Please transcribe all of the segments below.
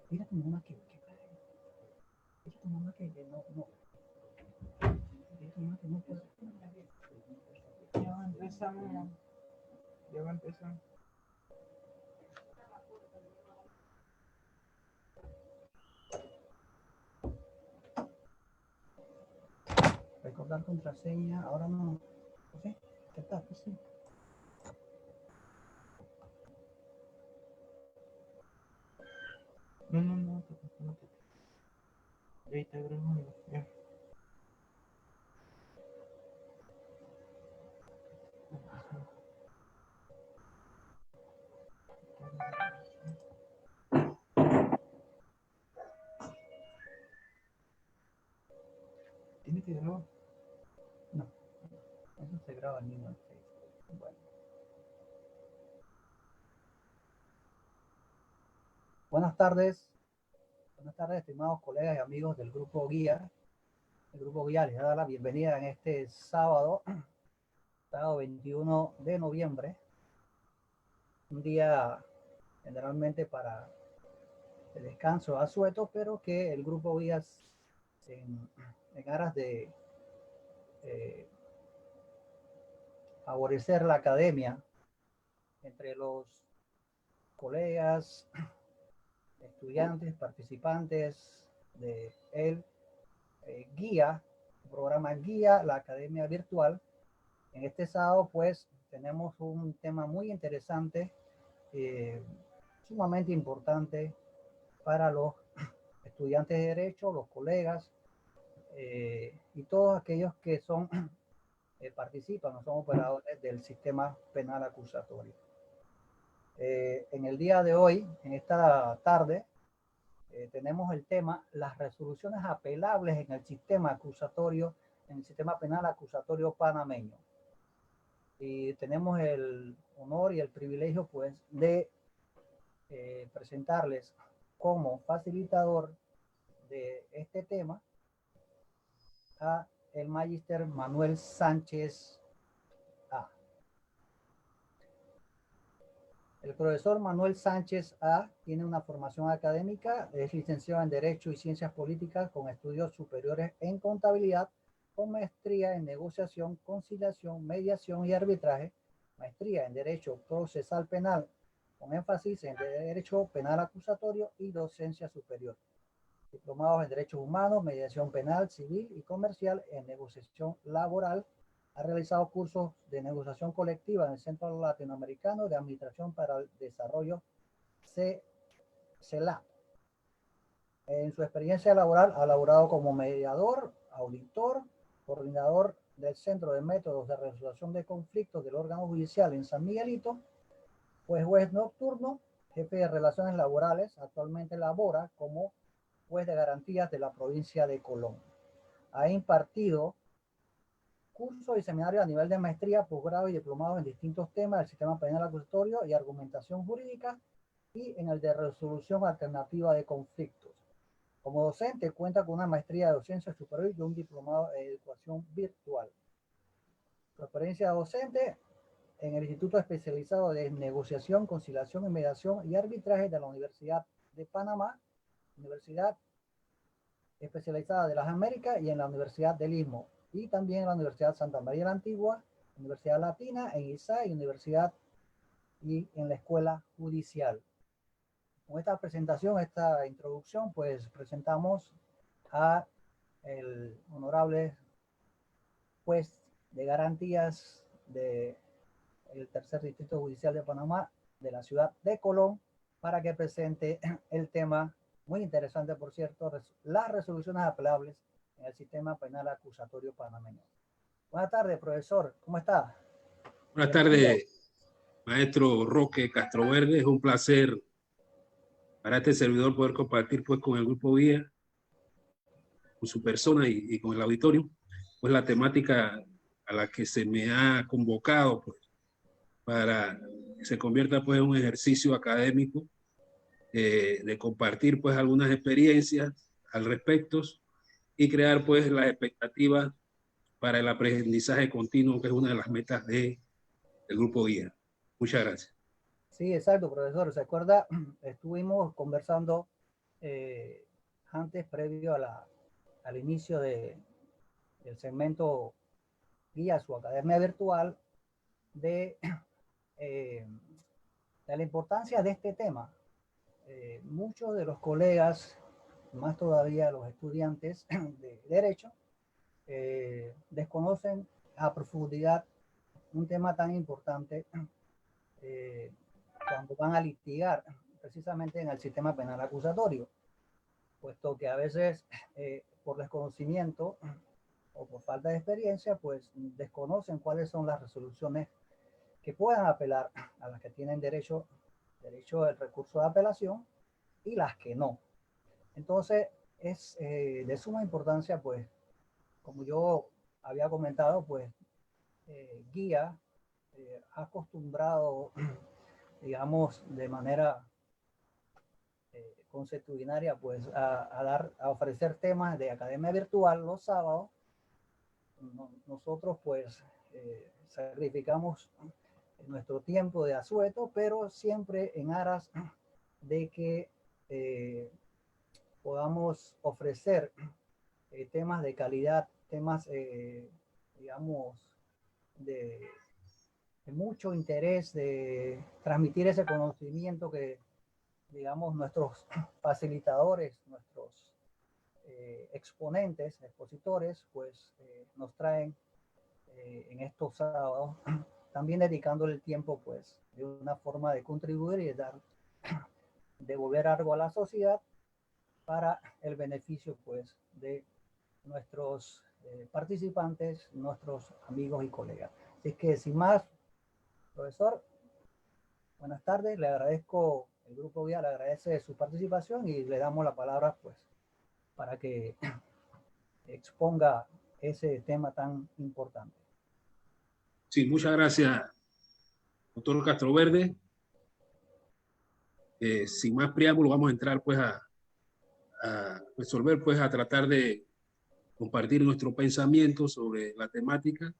Mira tu mamá mira tu mamá que no, mira tu mamá que no puede. Ya empezamos. Ya va a empezar. Recordar contraseña, ahora no. ¿Sí? ¿Qué tal? Pues sí. No, no, no, no. Ya está grabando. Ya. Tiene que grabar. No, eso se graba en mismo en Facebook. Bueno. Buenas tardes, estimados colegas y amigos del Grupo Guía. El Grupo Guía les da la bienvenida en este sábado 21 de noviembre, un día generalmente para el descanso asueto, pero que el Grupo Guía en aras de eh, favorecer la academia entre los colegas, estudiantes, participantes de el guía, el programa Guía, la Academia Virtual. En este sábado, pues, tenemos un tema muy interesante, eh, sumamente importante para los estudiantes de Derecho, los colegas y todos aquellos que son participan o son operadores del sistema penal acusatorio. En el día de hoy, en esta tarde, tenemos el tema las resoluciones apelables en el sistema acusatorio, en el sistema penal acusatorio panameño. Y tenemos el honor y el privilegio, pues, de presentarles como facilitador de este tema a el magíster Manuel Sánchez A. El profesor Manuel Sánchez A. tiene una formación académica, es licenciado en Derecho y Ciencias Políticas con estudios superiores en Contabilidad, con maestría en Negociación, Conciliación, Mediación y Arbitraje, maestría en Derecho Procesal Penal, con énfasis en Derecho Penal Acusatorio y Docencia Superior. Diplomados en Derechos Humanos, Mediación Penal, Civil y Comercial, en Negociación Laboral. Ha realizado cursos de negociación colectiva en el Centro Latinoamericano de Administración para el Desarrollo, CELAP. En su experiencia laboral ha laborado como mediador, auditor, coordinador del Centro de Métodos de Resolución de Conflictos del órgano judicial en San Miguelito, juez nocturno, jefe de relaciones laborales. Actualmente labora como juez de garantías de la provincia de Colón. Ha impartido cursos y seminarios a nivel de maestría, posgrado y diplomados en distintos temas del sistema penal acusatorio y argumentación jurídica y en el de resolución alternativa de conflictos. Como docente cuenta con una maestría de docencia superior y un diplomado en educación virtual. Su experiencia docente en el Instituto Especializado de Negociación, Conciliación y Mediación y Arbitraje de la Universidad de Panamá, Universidad Especializada de las Américas y en la Universidad del Istmo, y también en la Universidad Santa María la Antigua, Universidad Latina, en ISA y Universidad y en la Escuela Judicial. Con esta presentación, esta introducción, pues presentamos a el honorable juez de garantías del tercer distrito judicial de Panamá, de la ciudad de Colón, para que presente el tema muy interesante, por cierto, las resoluciones apelables en el sistema penal acusatorio panameño. Buenas tardes, profesor, ¿cómo está? Buenas Bienvenido. tardes, maestro Roque Castroverde. Es un placer para este servidor poder compartir pues con el Grupo Guía, con su persona y con el auditorio, pues la temática a la que se me ha convocado pues, para que se convierta pues en un ejercicio académico de compartir pues algunas experiencias al respecto y crear pues las expectativas para el aprendizaje continuo, que es una de las metas del Grupo Guía. Muchas gracias. Sí, exacto, profesor. ¿Se acuerda? Estuvimos conversando antes, previo al inicio del segmento guía su academia virtual, de la importancia de este tema. Muchos de los colegas, más todavía los estudiantes de Derecho, desconocen a profundidad un tema tan importante cuando van a litigar precisamente en el sistema penal acusatorio, puesto que a veces por desconocimiento o por falta de experiencia, pues desconocen cuáles son las resoluciones que puedan apelar, a las que tienen derecho al recurso de apelación y las que no. Entonces es de suma importancia, pues, como yo había comentado, pues Guía ha acostumbrado, digamos, de manera consuetudinaria, pues a ofrecer temas de academia virtual los sábados. Nosotros pues sacrificamos nuestro tiempo de asueto, pero siempre en aras de que podamos ofrecer temas de calidad, temas, digamos, de mucho interés, de transmitir ese conocimiento que, digamos, nuestros facilitadores, nuestros exponentes, expositores, pues nos traen en estos sábados, también dedicándole el tiempo, pues, de una forma de contribuir y de devolver algo a la sociedad para el beneficio, pues, de nuestros participantes, nuestros amigos y colegas. Así que, sin más, profesor, buenas tardes, le agradezco, el Grupo Guía le agradece su participación y le damos la palabra, pues, para que exponga ese tema tan importante. Sí, muchas gracias, doctor Castroverde. Sin más preámbulo, vamos a entrar pues a resolver, pues a tratar de compartir nuestro pensamiento sobre la temática,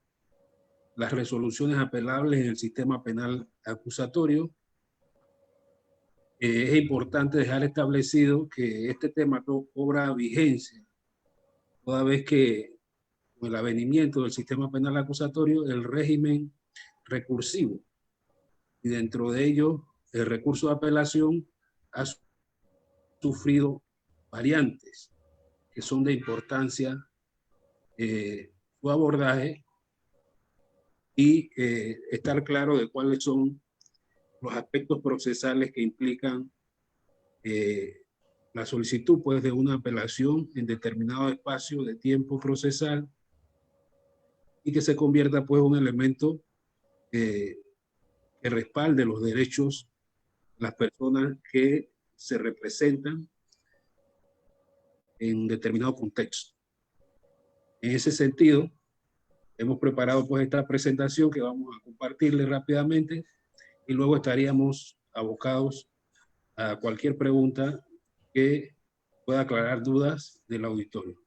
las resoluciones apelables en el sistema penal acusatorio. Es importante dejar establecido que este tema cobra vigencia toda vez que con el avenimiento del sistema penal acusatorio, el régimen recursivo, y dentro de ello el recurso de apelación ha sufrido variantes que son de importancia su abordaje y estar claro de cuáles son los aspectos procesales que implican la solicitud, pues, de una apelación en determinado espacio de tiempo procesal y que se convierta, pues, un elemento que respalde los derechos de las personas que se representan en determinado contexto. En ese sentido, hemos preparado pues esta presentación que vamos a compartirle rápidamente y luego estaríamos abocados a cualquier pregunta que pueda aclarar dudas del auditorio.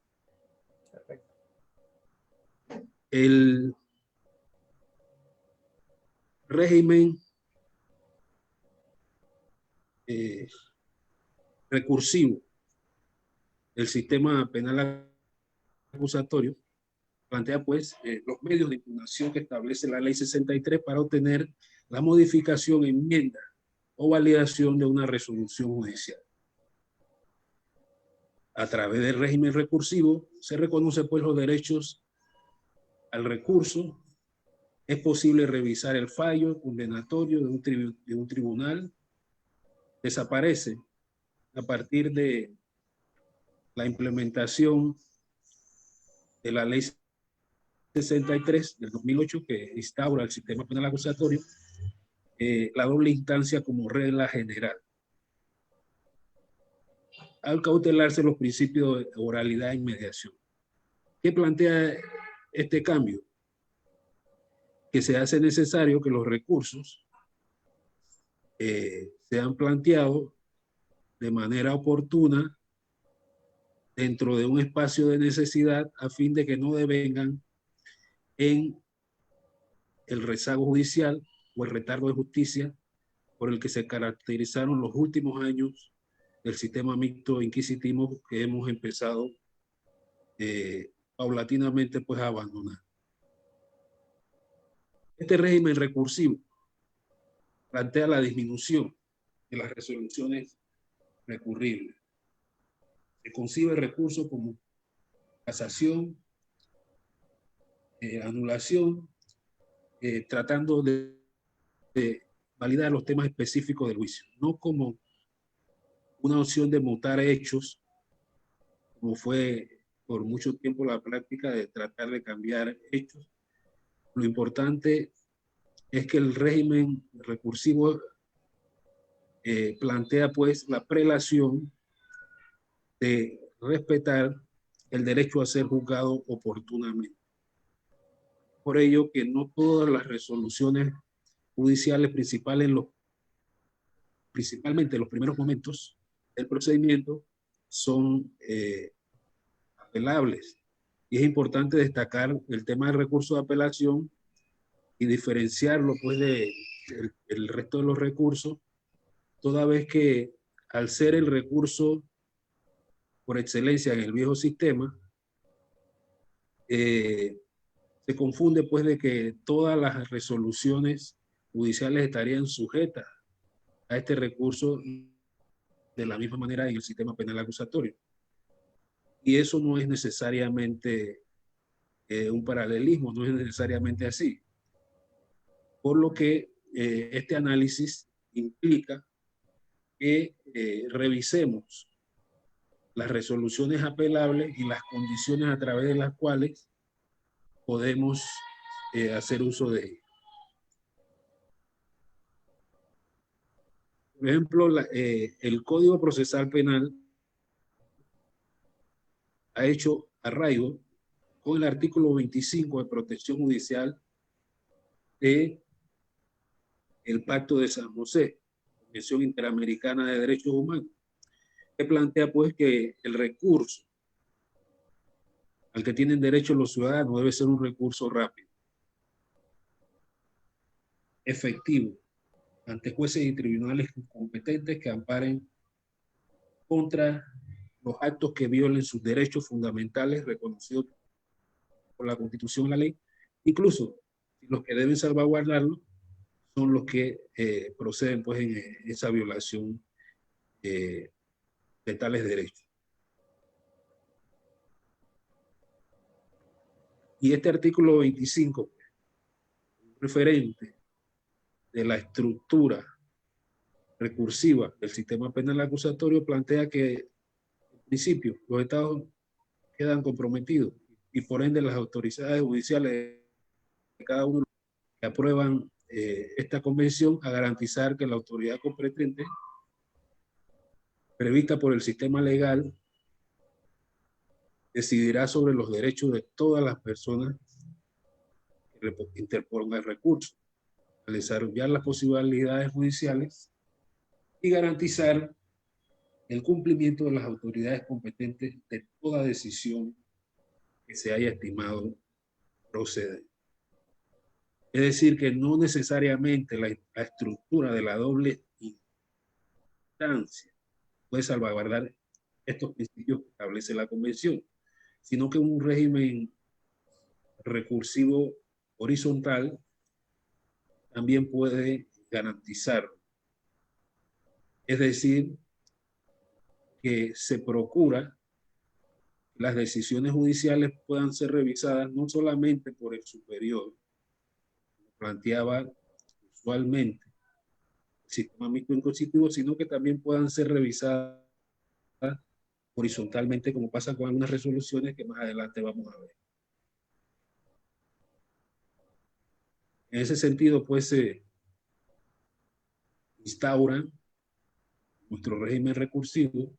Perfecto. El régimen recursivo del sistema penal acusatorio plantea pues los medios de impugnación que establece la Ley 63 para obtener la modificación, enmienda o validación de una resolución judicial. A través del régimen recursivo se reconoce pues los derechos al recurso. Es posible revisar el fallo condenatorio de un tribunal. Desaparece a partir de la implementación de la Ley 63 del 2008 que instaura el sistema penal acusatorio, la doble instancia como regla general. Al cautelarse los principios de oralidad y mediación. ¿Qué plantea este cambio? Que se hace necesario que los recursos sean planteados de manera oportuna dentro de un espacio de necesidad a fin de que no devengan en el rezago judicial o el retardo de justicia por el que se caracterizaron los últimos años del sistema mixto inquisitivo que hemos empezado paulatinamente pues a abandonar. Este régimen recursivo plantea la disminución de las resoluciones recurribles. Se concibe el recurso como casación, anulación, tratando de validar los temas específicos del juicio, no como una opción de mutar hechos, como fue por mucho tiempo la práctica de tratar de cambiar hechos. Lo importante es que el régimen recursivo plantea pues la prelación de respetar el derecho a ser juzgado oportunamente. Por ello que no todas las resoluciones judiciales principalmente en los primeros momentos del procedimiento son apelables. Y es importante destacar el tema del recurso de apelación y diferenciarlo pues el resto de los recursos, toda vez que al ser el recurso por excelencia en el viejo sistema, se confunde pues de que todas las resoluciones judiciales estarían sujetas a este recurso de la misma manera en el sistema penal acusatorio. Y eso no es necesariamente un paralelismo, no es necesariamente así. Por lo que este análisis implica que revisemos las resoluciones apelables y las condiciones a través de las cuales podemos hacer uso de ellas. Por ejemplo, el Código Procesal Penal ha hecho arraigo con el artículo 25 de protección judicial de el Pacto de San José, Convención Interamericana de Derechos Humanos, que plantea pues que el recurso al que tienen derecho los ciudadanos debe ser un recurso rápido, efectivo, ante jueces y tribunales competentes que amparen contra los actos que violen sus derechos fundamentales reconocidos por la Constitución y la ley, incluso los que deben salvaguardarlo son los que proceden pues en esa violación de tales derechos. Y este artículo 25, referente de la estructura recursiva del sistema penal acusatorio, plantea que en principio los estados quedan comprometidos y por ende las autoridades judiciales de cada uno que aprueban esta convención a garantizar que la autoridad competente prevista por el sistema legal decidirá sobre los derechos de todas las personas que interpongan el recurso, al desarrollar las posibilidades judiciales y garantizar el cumplimiento de las autoridades competentes de toda decisión que se haya estimado proceder. Es decir, que no necesariamente la estructura de la doble instancia puede salvaguardar estos principios que establece la Convención, sino que un régimen recursivo horizontal también puede garantizarlo. Es decir, que se procura que las decisiones judiciales puedan ser revisadas no solamente por el superior, como planteaba usualmente el sistema mixto inquisitivo, sino que también puedan ser revisadas horizontalmente, como pasa con algunas resoluciones que más adelante vamos a ver. En ese sentido, pues se instaura nuestro régimen recursivo,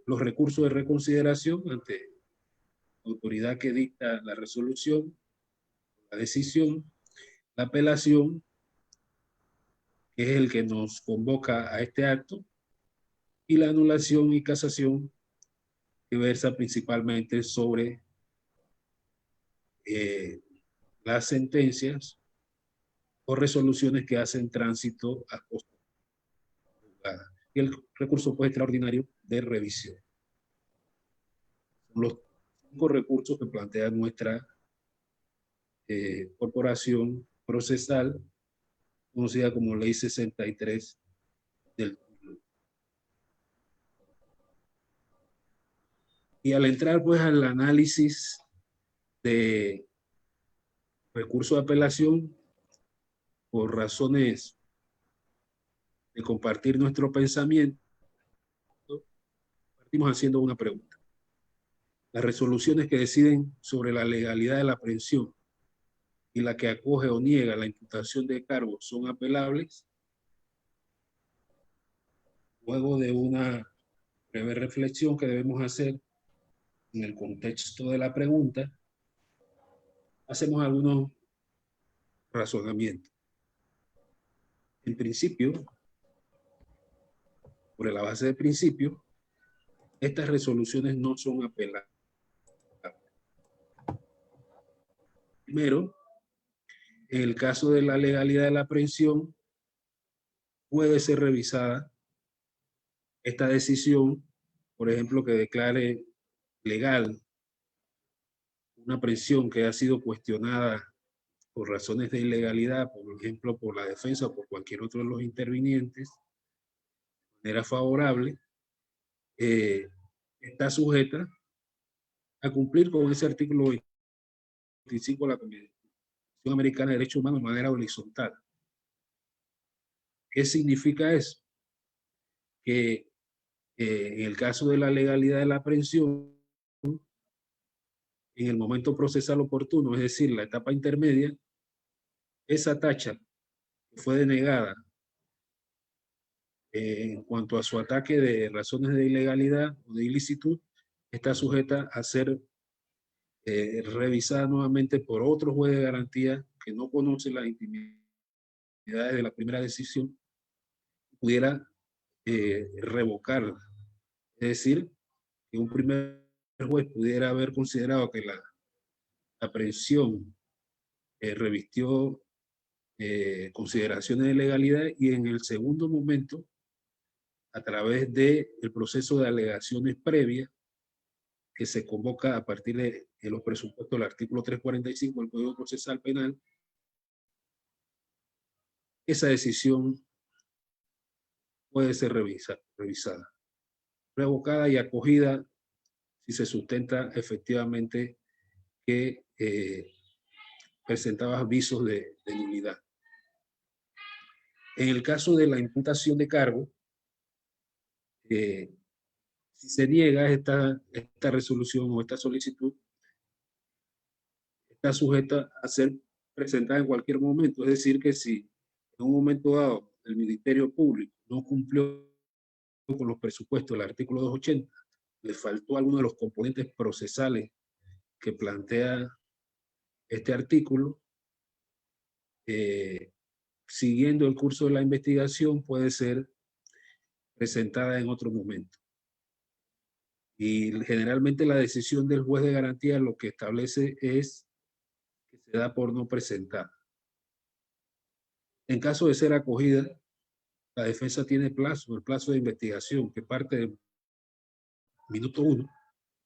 los recursos de reconsideración ante la autoridad que dicta la resolución, la decisión, la apelación, que es el que nos convoca a este acto, y la anulación y casación, que versa principalmente sobre las sentencias o resoluciones que hacen tránsito a costa juzgado. y el recurso pues, extraordinario de revisión. Son los 5 recursos que plantea nuestra corporación procesal, conocida como Ley 63 del título. Y al entrar pues al análisis de recurso de apelación, por razones de compartir nuestro pensamiento, partimos haciendo una pregunta. Las resoluciones que deciden sobre la legalidad de la aprehensión y la que acoge o niega la imputación de cargos son apelables. Luego de una breve reflexión que debemos hacer en el contexto de la pregunta, hacemos algunos razonamientos. En principio, por la base de principio, estas resoluciones no son apelables. Primero, en el caso de la legalidad de la aprehensión, puede ser revisada esta decisión, por ejemplo, que declare legal una aprehensión que ha sido cuestionada por razones de ilegalidad, por ejemplo, por la defensa o por cualquier otro de los intervinientes, de manera favorable, está sujeta a cumplir con ese artículo 25 de la Convención Americana de Derechos Humanos de manera horizontal. ¿Qué significa eso? Que en el caso de la legalidad de la aprehensión, en el momento procesal oportuno, es decir, la etapa intermedia, esa tacha que fue denegada en cuanto a su ataque de razones de ilegalidad o de ilicitud, está sujeta a ser revisada nuevamente por otro juez de garantía que no conoce las intimidades de la primera decisión, pudiera revocarla. Es decir, que un primer juez pudiera haber considerado que la aprehensión revistió consideraciones de legalidad y en el segundo momento, a través del proceso de alegaciones previas que se convoca a partir de los presupuestos del artículo 345 del Código Procesal Penal, esa decisión puede ser revisada, revocada y acogida si se sustenta efectivamente que presentaba avisos de nulidad. En el caso de la imputación de cargo, si se niega esta resolución o esta solicitud, está sujeta a ser presentada en cualquier momento. Es decir, que si en un momento dado el Ministerio Público no cumplió con los presupuestos del artículo 280, le faltó alguno de los componentes procesales que plantea este artículo, siguiendo el curso de la investigación, puede ser presentada en otro momento. Y generalmente la decisión del juez de garantía lo que establece es que se da por no presentar. En caso de ser acogida, la defensa tiene el plazo de investigación, que parte del minuto 1,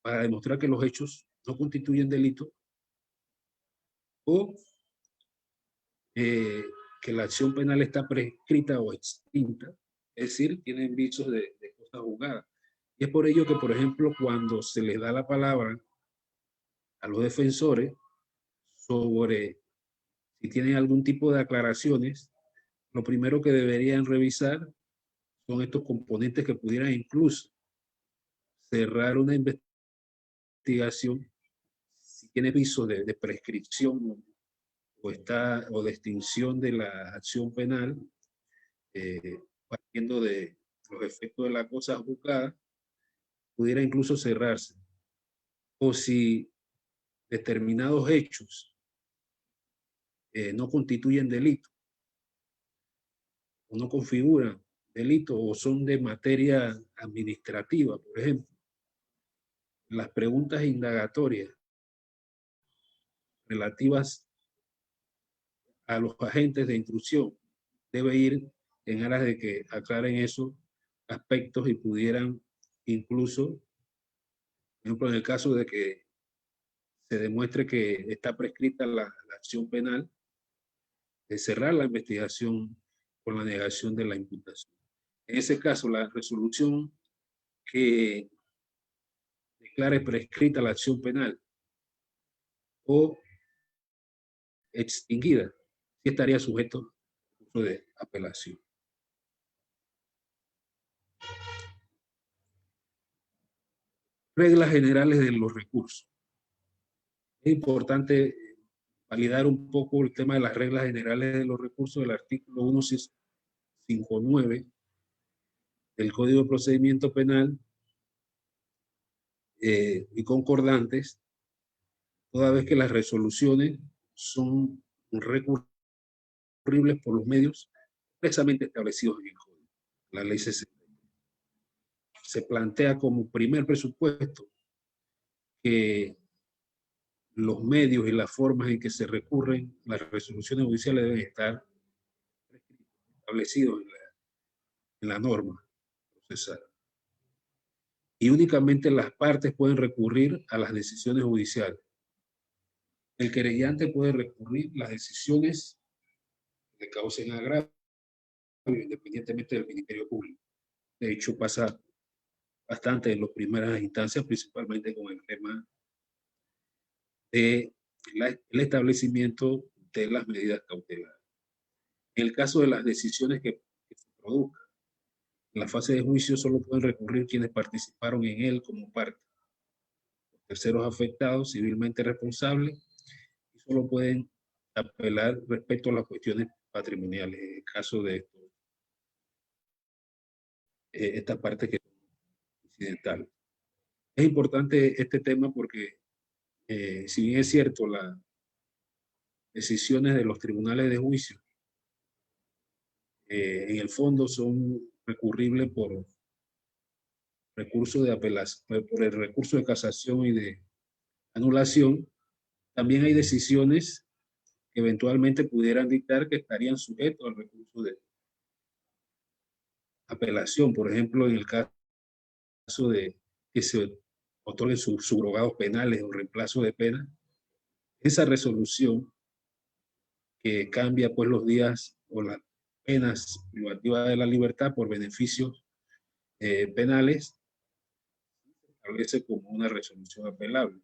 para demostrar que los hechos no constituyen delito o que la acción penal está prescrita o extinta, es decir, tienen visos de cosas juzgadas. Y es por ello que, por ejemplo, cuando se les da la palabra a los defensores sobre si tienen algún tipo de aclaraciones, lo primero que deberían revisar son estos componentes que pudieran incluso cerrar una investigación si tiene viso de prescripción o de extinción de la acción penal, partiendo de los efectos de la cosa juzgada, pudiera incluso cerrarse. O si determinados hechos no constituyen delito, o no configuran delito, o son de materia administrativa, por ejemplo, las preguntas indagatorias relativas a los agentes de instrucción debe ir en aras de que aclaren eso aspectos y pudieran incluso, por ejemplo, en el caso de que se demuestre que está prescrita la acción penal, de cerrar la investigación con la negación de la imputación. En ese caso, la resolución que declare prescrita la acción penal o extinguida, sí estaría sujeto a curso de apelación. Reglas generales de los recursos. Es importante validar un poco el tema de las reglas generales de los recursos del artículo 159 del Código de Procedimiento Penal y concordantes, toda vez que las resoluciones son recurribles por los medios expresamente establecidos en el Código. La Ley 60. Se plantea como primer presupuesto que los medios y las formas en que se recurren las resoluciones judiciales deben estar establecidos en la norma procesal. Y únicamente las partes pueden recurrir a las decisiones judiciales. El querellante puede recurrir las decisiones que causen agravio, independientemente del Ministerio Público. De hecho, pasa bastante en las primeras instancias, principalmente con el tema de el establecimiento de las medidas cautelares. En el caso de las decisiones que se produzcan en la fase de juicio, solo pueden recurrir quienes participaron en él como parte. Los terceros afectados, civilmente responsables, y solo pueden apelar respecto a las cuestiones patrimoniales, en el caso de esta parte que es incidental. Es importante este tema porque, si bien es cierto, las decisiones de los tribunales de juicio en el fondo son recurribles por recurso de apelación, por el recurso de casación y de anulación, también hay decisiones que eventualmente pudieran dictar que estarían sujetos al recurso de apelación. Por ejemplo, en el caso de que se otorguen subrogados penales o reemplazo de pena, esa resolución que cambia pues los días o las penas privativas de la libertad por beneficios penales, se establece como una resolución apelable.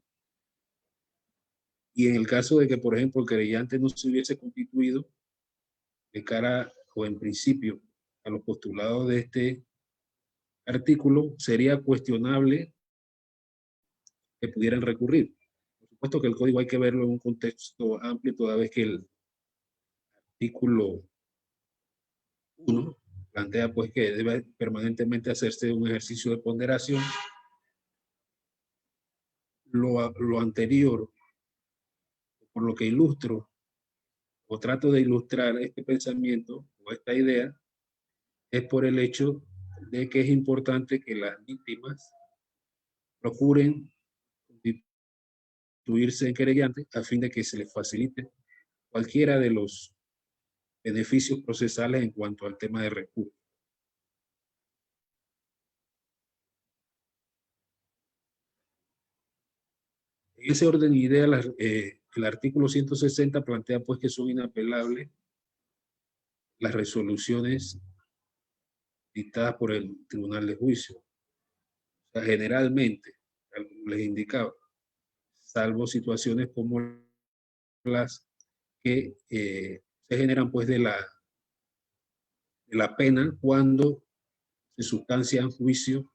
Y en el caso de que, por ejemplo, el querellante no se hubiese constituido de cara o en principio a los postulados de este artículo, sería cuestionable que pudieran recurrir. Por supuesto que el código hay que verlo en un contexto amplio, toda vez que el artículo 1 plantea pues que debe permanentemente hacerse un ejercicio de ponderación. Lo anterior, por lo que ilustro o trato de ilustrar este pensamiento o esta idea, es por el hecho de que es importante que las víctimas procuren constituirse en querellantes a fin de que se les facilite cualquiera de los beneficios procesales en cuanto al tema de recursos. En ese orden de ideas, el artículo 160 plantea pues que son inapelables las resoluciones dictadas por el Tribunal de Juicio. O sea, generalmente, les indicaba, salvo situaciones como las que se generan pues de la pena cuando se sustancia en juicio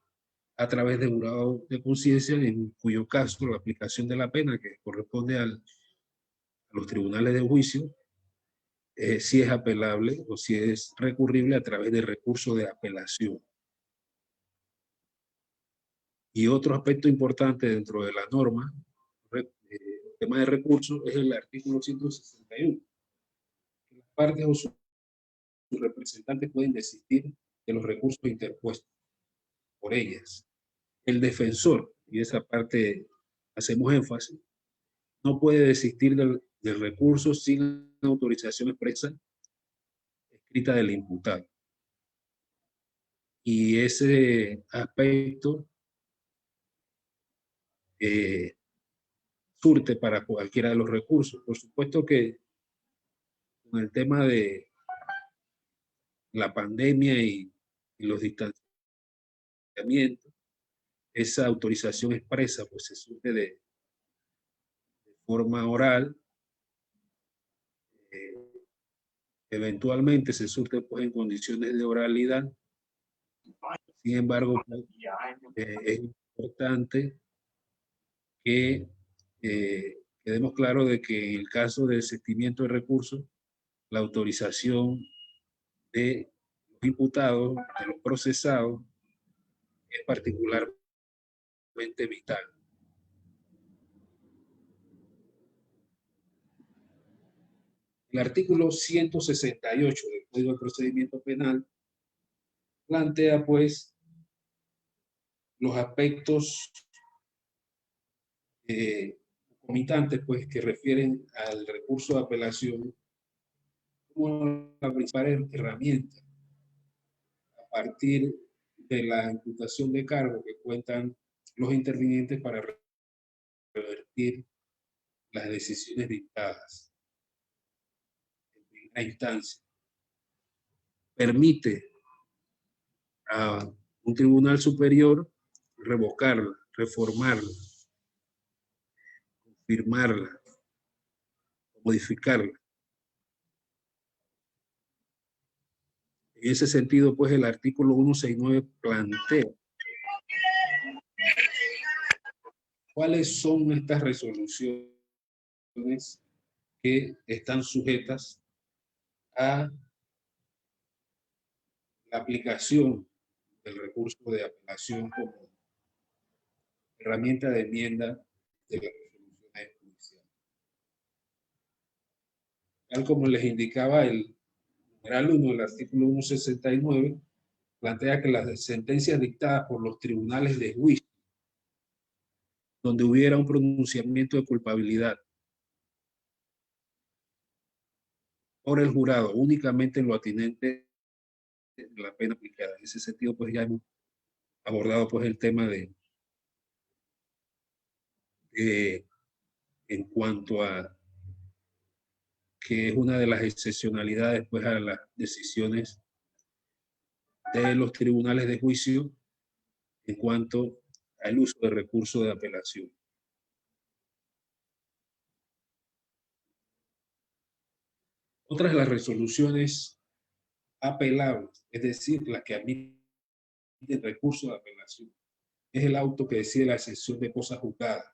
a través de jurado de conciencia, en cuyo caso la aplicación de la pena que corresponde a los tribunales de juicio, si es apelable o si es recurrible a través de recurso de apelación. Y otro aspecto importante dentro de la norma, el tema de recursos, es el artículo 161. Las partes o sus representantes pueden desistir de los recursos interpuestos por ellas. El defensor, y esa parte hacemos énfasis, no puede desistir del recurso sin autorización expresa escrita del imputado. y ese aspecto surte para cualquiera de los recursos. Por supuesto que con el tema de la pandemia y los distanciamientos, esa autorización expresa pues se surte de forma oral, eventualmente se surte pues en condiciones de oralidad. Sin embargo, es importante que quedemos claros de que en el caso de desistimiento de recursos, la autorización de los imputados, de los procesados, es particularmente vital. El artículo 168 del Código de Procedimiento Penal plantea, pues, los aspectos comitantes, pues, que refieren al recurso de apelación como la principal herramienta a partir de la imputación de cargo que cuentan los intervinientes para revertir las decisiones dictadas en primera instancia. Permite a un tribunal superior revocarla, reformarla, confirmarla, modificarla. En ese sentido, pues el artículo 169 plantea cuáles son estas resoluciones que están sujetas a la aplicación del recurso de apelación como herramienta de enmienda de las resoluciones judiciales. Tal como les indicaba el numeral 1 del artículo 169, plantea que las sentencias dictadas por los tribunales de juicio, donde hubiera un pronunciamiento de culpabilidad por el jurado únicamente en lo atinente de la pena aplicada. En ese sentido, pues ya hemos abordado pues el tema de en cuanto a que es una de las excepcionalidades pues a las decisiones de los tribunales de juicio en cuanto al uso de recurso de apelación. Otras de las resoluciones apelables, es decir, las que admiten recurso de apelación, es el auto que decide la exención de cosa juzgada,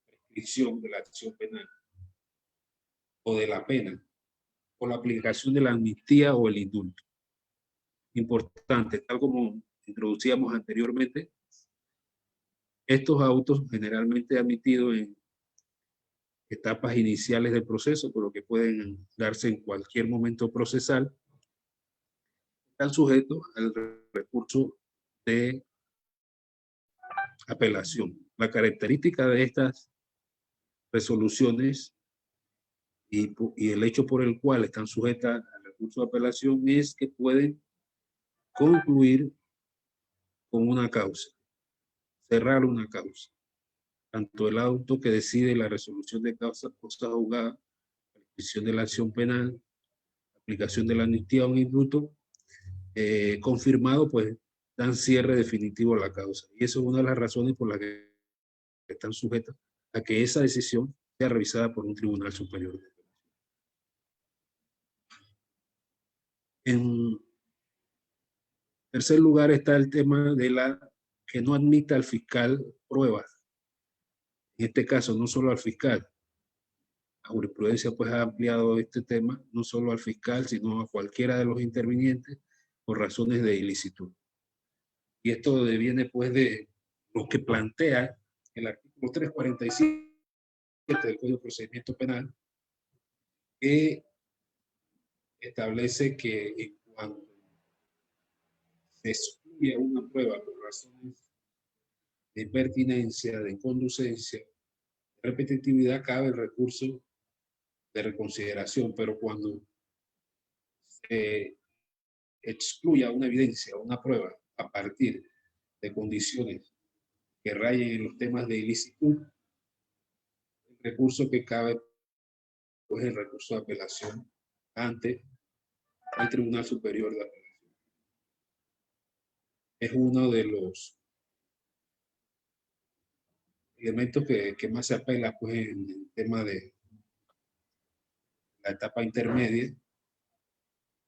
prescripción de la acción penal o de la pena, o la aplicación de la amnistía o el indulto. Importante, tal como introducíamos anteriormente, estos autos generalmente admitidos en etapas iniciales del proceso, pero que pueden darse en cualquier momento procesal, están sujetos al recurso de apelación. La característica de estas resoluciones y el hecho por el cual están sujetas al recurso de apelación es que pueden concluir con una causa, cerrar una causa. Tanto el auto que decide la resolución de causa juzgada, prescripción de la acción penal, aplicación de la amnistía o un indulto, confirmado, pues dan cierre definitivo a la causa. Y eso es una de las razones por las que están sujetas a que esa decisión sea revisada por un tribunal superior. En tercer lugar está el tema de la que no admita al fiscal pruebas. En este caso, no solo al fiscal. La jurisprudencia pues ha ampliado este tema, no solo al fiscal, sino a cualquiera de los intervinientes por razones de ilicitud. Y esto deviene pues de lo que plantea el artículo 347 del Código de Procedimiento Penal, que establece que en cuanto se excluye una prueba por razones de pertinencia, de inconducencia, de repetitividad, cabe el recurso de reconsideración, pero cuando se excluya una evidencia o una prueba a partir de condiciones que rayen en los temas de ilicitud, el recurso que cabe pues el recurso de apelación ante el Tribunal Superior de Apelación. Es uno de los elementos que más se apela pues en el tema de la etapa intermedia.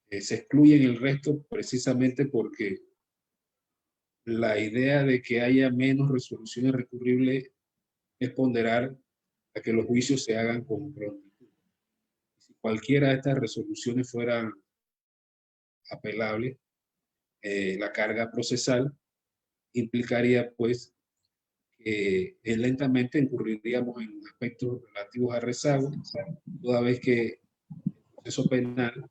Se excluyen el resto precisamente porque la idea de que haya menos resoluciones recurribles es ponderar a que los juicios se hagan con prontitud. Si cualquiera de estas resoluciones fuera apelable, la carga procesal implicaría pues que lentamente incurriríamos en aspectos relativos a rezago, toda vez que el proceso penal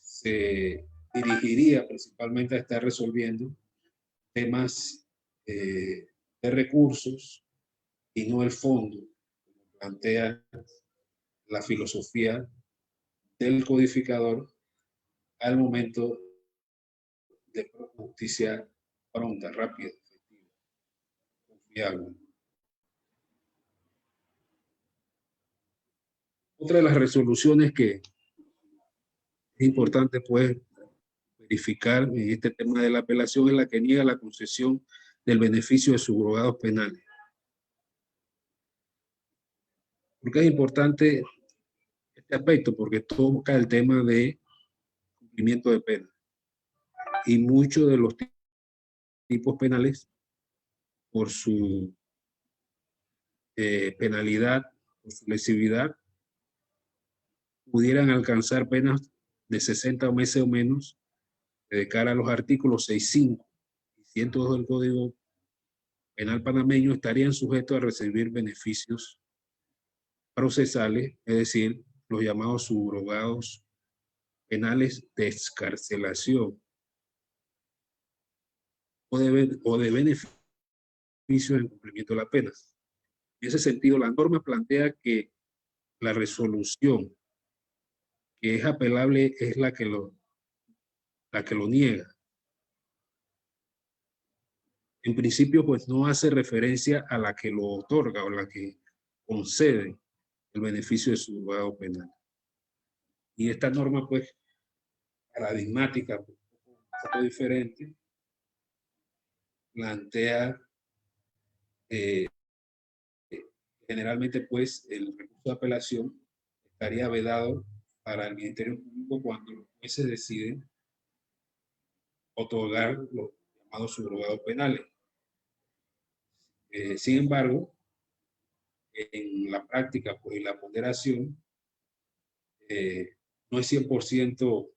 se dirigiría principalmente a estar resolviendo temas de recursos y no el fondo, como plantea la filosofía del codificador al momento de justicia pronta, rápida, efectiva, confiable. Otra de las resoluciones que es importante pues verificar en este tema de la apelación es la que niega la concesión del beneficio de subrogados penales. ¿Por qué es importante este aspecto? Porque toca el tema de cumplimiento de pena. Y muchos de los tipos penales, por su penalidad, por su lesividad, pudieran alcanzar penas de 60 meses o menos de cara a los artículos 6.5 y 102 del Código Penal panameño, estarían sujetos a recibir beneficios procesales, es decir, los llamados subrogados penales de excarcelación o de beneficios en cumplimiento de la pena. En ese sentido, la norma plantea que la resolución que es apelable es la que lo niega. En principio, pues no hace referencia a la que lo otorga o la que concede el beneficio de subrogado penal. Y esta norma, pues, paradigmática, un poco diferente, plantea generalmente, pues, el recurso de apelación estaría vedado para el Ministerio Público cuando los jueces deciden otorgar los llamados subrogados penales. Sin embargo, en la práctica, pues la ponderación no es 100% lo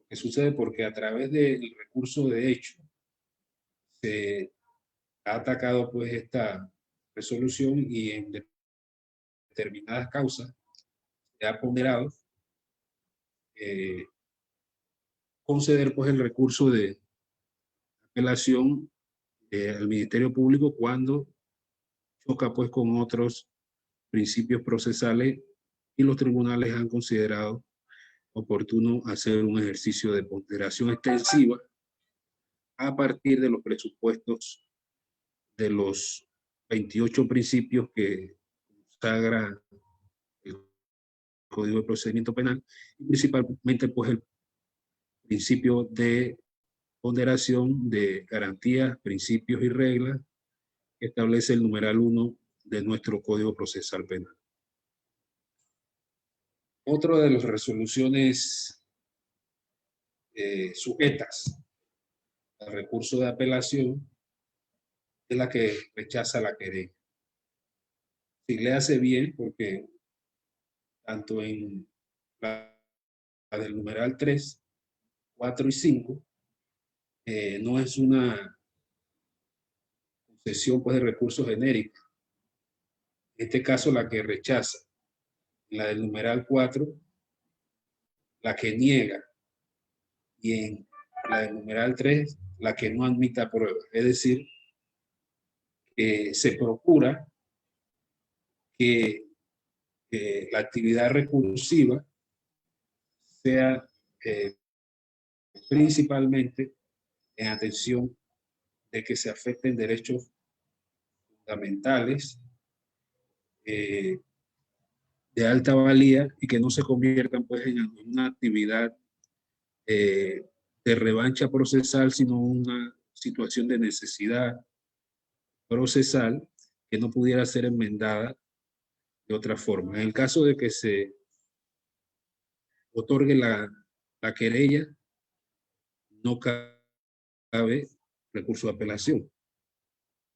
que sucede, porque a través del recurso de hecho se ha atacado pues esta resolución y en determinadas causas se ha ponderado conceder pues el recurso de apelación al Ministerio Público cuando choca pues con otros principios procesales y los tribunales han considerado oportuno hacer un ejercicio de ponderación extensiva a partir de los presupuestos de los 28 principios que consagra el Código de Procedimiento Penal y principalmente pues el principio de ponderación de garantías, principios y reglas que establece el numeral 1 de nuestro Código Procesal Penal. Otra de las resoluciones sujetas al recurso de apelación es la que rechaza la querella. Si le hace bien, porque tanto en la del numeral 3, 4 y 5, no es una concesión pues, de recursos genéricos. En este caso, la que rechaza, la del numeral 4, la que niega, y en la del numeral 3, la que no admita pruebas. Es decir, que se procura que la actividad recursiva sea principalmente en atención de que se afecten derechos fundamentales de alta valía y que no se conviertan pues en una actividad de revancha procesal, sino una situación de necesidad procesal que no pudiera ser enmendada de otra forma. En el caso de que se otorgue la querella, no cabe recurso de apelación.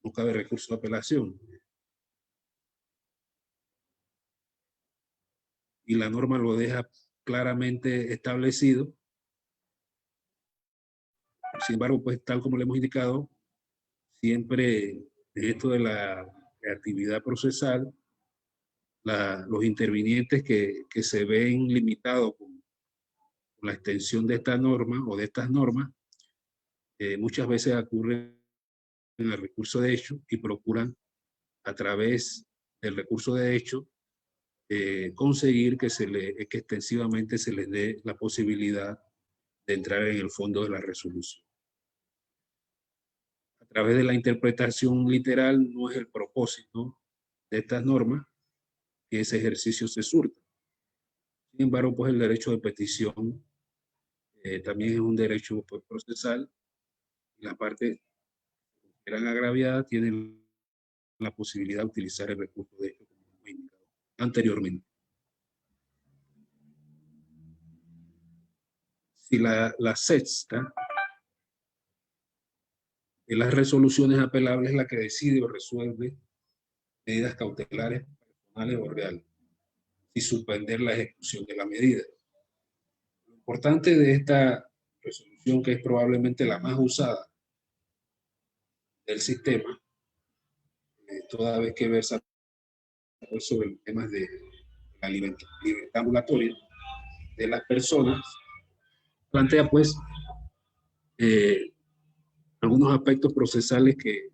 No cabe recurso de apelación. Y la norma lo deja claramente establecido. Sin embargo, pues tal como le hemos indicado, siempre esto de la actividad procesal, los intervinientes que se ven limitados con la extensión de esta norma o de estas normas, muchas veces acurren al recurso de hecho y procuran a través del recurso de hecho conseguir que extensivamente se les dé la posibilidad de entrar en el fondo de la resolución. A través de la interpretación literal no es el propósito de estas normas que ese ejercicio se surta. Sin embargo, pues el derecho de petición también es un derecho pues, procesal. La parte que eran agraviadas tienen la posibilidad de utilizar el recurso de hecho como hemos indicado anteriormente. Si la sexta de las resoluciones apelables es la que decide o resuelve medidas cautelares personales o reales y suspender la ejecución de la medida. Lo importante de esta resolución, que es probablemente la más usada del sistema, toda vez que versa sobre los temas de la libertad ambulatoria de las personas, plantea pues algunos aspectos procesales que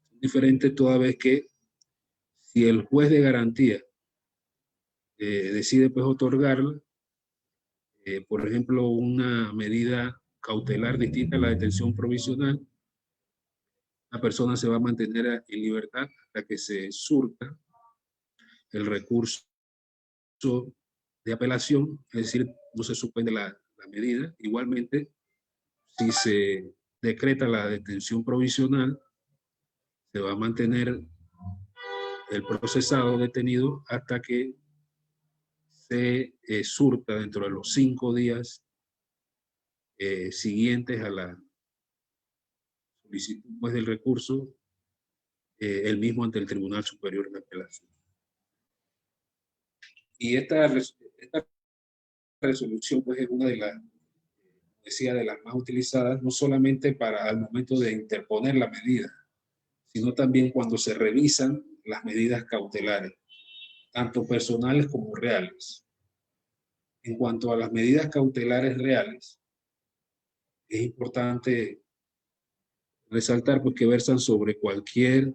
son diferentes, toda vez que si el juez de garantía decide pues otorgarla, por ejemplo, una medida cautelar distinta a la detención provisional, la persona se va a mantener en libertad hasta que se surta el recurso de apelación, es decir, no se suspende la medida. Igualmente, si se decreta la detención provisional, se va a mantener el procesado detenido hasta que se surta dentro de los 5 días siguientes a la solicitud pues, del recurso, el mismo ante el Tribunal Superior de Apelación. Y esta resolución pues, es una de las, decía, de las más utilizadas, no solamente para al momento de interponer la medida, sino también cuando se revisan las medidas cautelares, tanto personales como reales. En cuanto a las medidas cautelares reales, es importante resaltar pues, que versan sobre cualquier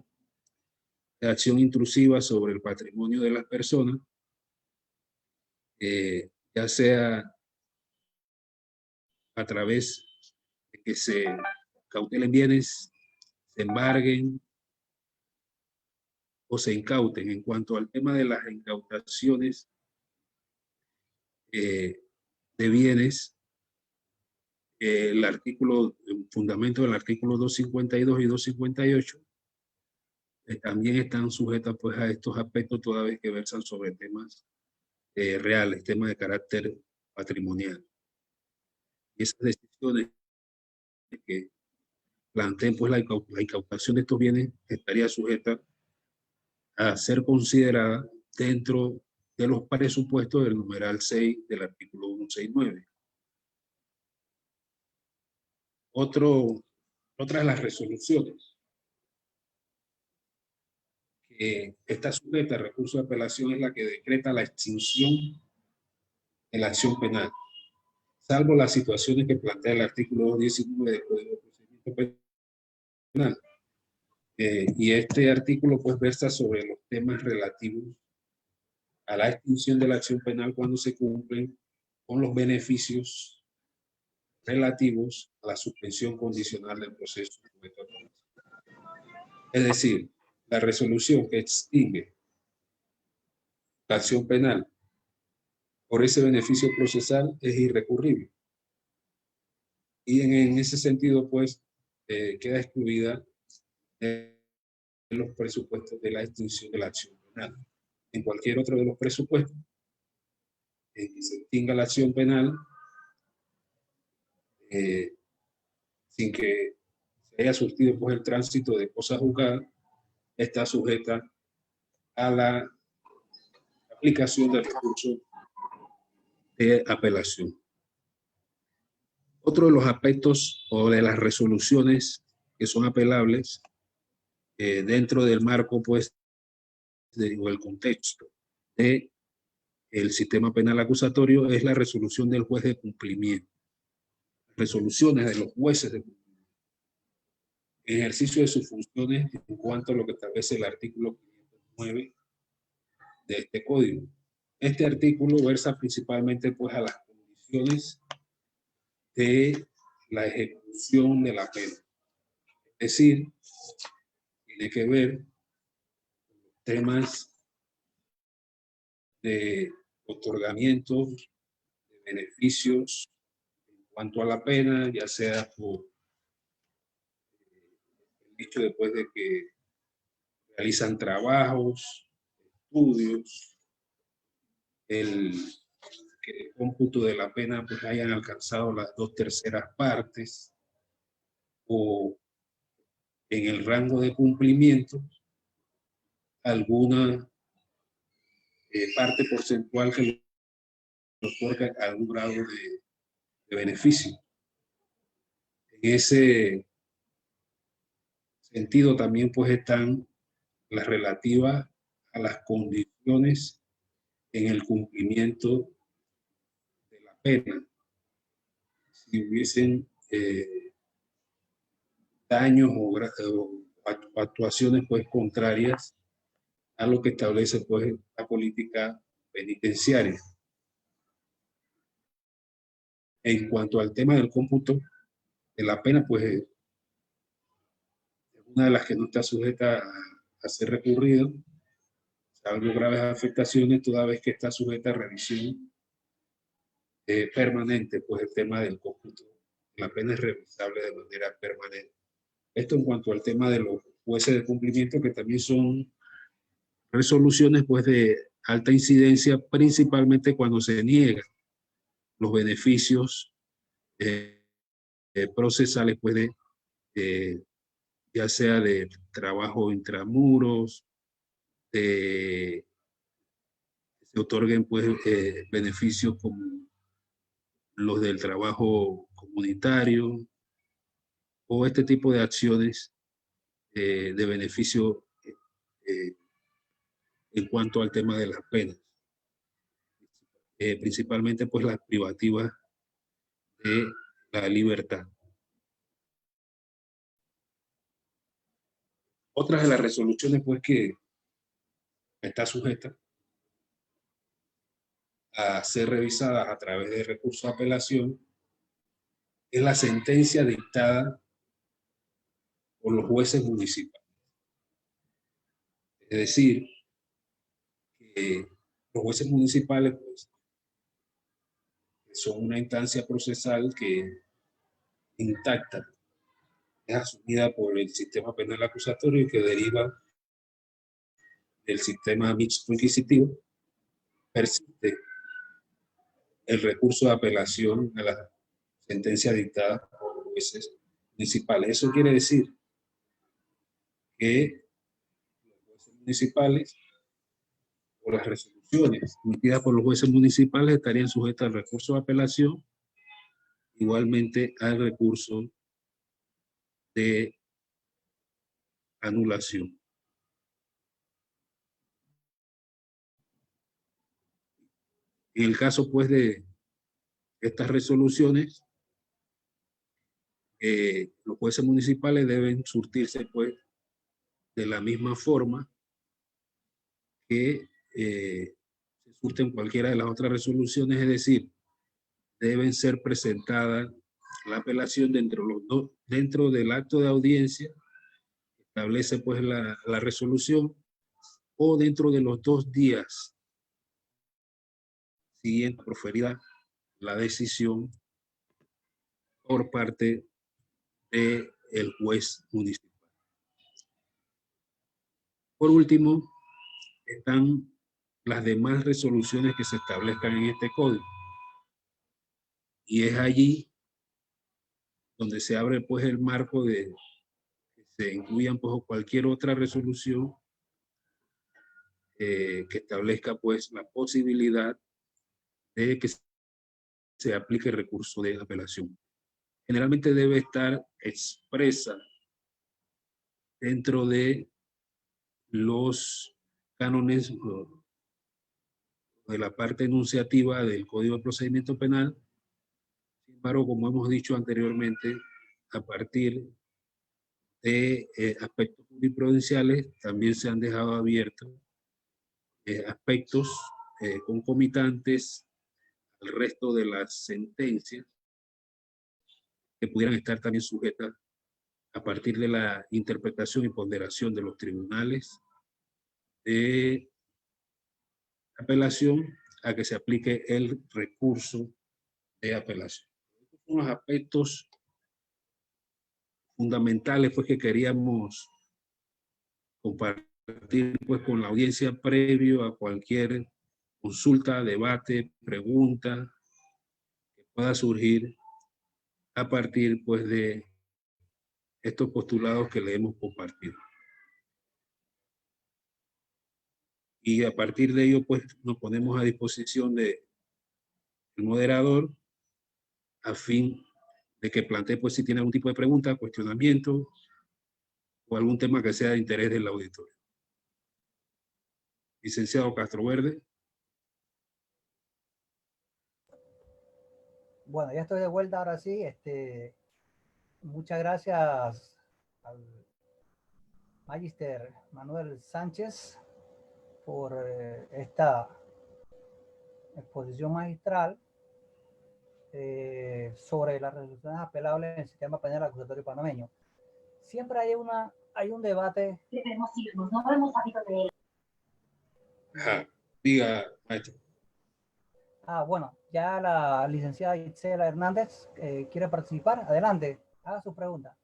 acción intrusiva sobre el patrimonio de las personas, ya sea a través de que se cautelen bienes, se embarguen o se incauten. En cuanto al tema de las incautaciones de bienes, el fundamento del artículo 252 y 258 también están sujetas pues, a estos aspectos toda vez que versan sobre temas reales, temas de carácter patrimonial. Y esas decisiones que planteen pues, la incautación de estos bienes estaría sujeta a ser considerada dentro de los presupuestos del numeral 6 del artículo 169. Otra de las resoluciones que está sujeta a recurso de apelación es la que decreta la extinción de la acción penal, salvo las situaciones que plantea el artículo 219 del Código de Procedimiento Penal. Y este artículo pues versa sobre los temas relativos a la extinción de la acción penal cuando se cumplen con los beneficios relativos a la suspensión condicional del proceso. Es decir, la resolución que extingue la acción penal por ese beneficio procesal es irrecurrible. Y en ese sentido, pues, queda excluida de los presupuestos de la extinción de la acción penal. En cualquier otro de los presupuestos, en que se extinga la acción penal, sin que se haya surtido pues, el tránsito de cosa juzgada, está sujeta a la aplicación del recurso de apelación. Otro de los aspectos o de las resoluciones que son apelables dentro del marco pues, o el contexto de el sistema penal acusatorio es la resolución del juez de cumplimiento. Resoluciones de los jueces de cumplimiento. Ejercicio de sus funciones en cuanto a lo que establece el artículo 509 de este código. Este artículo versa principalmente pues, a las condiciones de la ejecución de la pena. Es decir, tiene que ver con temas de otorgamiento de beneficios en cuanto a la pena, ya sea por el dicho después de que realizan trabajos, estudios, el cómputo de la pena pues hayan alcanzado las 2/3 partes, o en el rango de cumplimiento alguna parte porcentual que le otorga algún grado de beneficio. En ese sentido también pues están las relativas a las condiciones en el cumplimiento de la pena. Si hubiesen daños o actuaciones pues contrarias a lo que establece pues la política penitenciaria. En cuanto al tema del cómputo de la pena, pues es una de las que no está sujeta a ser recurrido, salvo graves afectaciones, toda vez que está sujeta a revisión permanente, pues el tema del cómputo. La pena es revisable de manera permanente. Esto en cuanto al tema de los jueces de cumplimiento, que también son resoluciones pues de alta incidencia, principalmente cuando se niegan los beneficios procesales pues ya sea de trabajo intramuros, se otorguen pues beneficios como los del trabajo comunitario o este tipo de acciones de beneficio en cuanto al tema de las penas. Principalmente pues las privativas de la libertad. Otras de las resoluciones pues que está sujeta a ser revisadas a través de recurso de apelación es la sentencia dictada por los jueces municipales. Es decir, que los jueces municipales pues, son una instancia procesal que intacta, es asumida por el sistema penal acusatorio y que deriva del sistema mixto inquisitivo. Persiste el recurso de apelación a la sentencia dictada por los jueces municipales. Eso quiere decir que los jueces municipales o las resoluciones emitidas por los jueces municipales estarían sujetas al recurso de apelación, igualmente al recurso de anulación. En el caso pues de estas resoluciones, los jueces municipales deben surtirse pues de la misma forma que se surten cualquiera de las otras resoluciones, es decir, deben ser presentadas la apelación dentro del acto de audiencia, establece pues la resolución, o dentro de los 2 días siguiente proferida la decisión por parte del juez municipal. Por último, están las demás resoluciones que se establezcan en este código. Y es allí donde se abre pues el marco de que se incluyan pues cualquier otra resolución que establezca pues la posibilidad de que se aplique el recurso de apelación. Generalmente debe estar expresa dentro de los cánones de la parte enunciativa del Código de Procedimiento Penal. Sin embargo, como hemos dicho anteriormente, a partir de aspectos jurisprudenciales también se han dejado abiertos aspectos concomitantes al resto de las sentencias que pudieran estar también sujetas a partir de la interpretación y ponderación de los tribunales de apelación a que se aplique el recurso de apelación. Estos son los aspectos fundamentales pues, que queríamos compartir pues, con la audiencia previo a cualquier consulta, debate, pregunta que pueda surgir a partir pues, de estos postulados que le hemos compartido. Y a partir de ello, pues nos ponemos a disposición del moderador a fin de que plantee, pues si tiene algún tipo de pregunta, cuestionamiento o algún tema que sea de interés del auditorio. Licenciado Castroverde. Bueno, ya estoy de vuelta ahora sí. Muchas gracias al Magister Manuel Sánchez por esta exposición magistral sobre las resoluciones apelables en el sistema penal acusatorio panameño. Siempre hay un debate. Debemos irnos, no hemos sabido de él. Ajá. Diga, maestro. Bueno, ya la licenciada Itzela Hernández quiere participar. Adelante, haga su pregunta.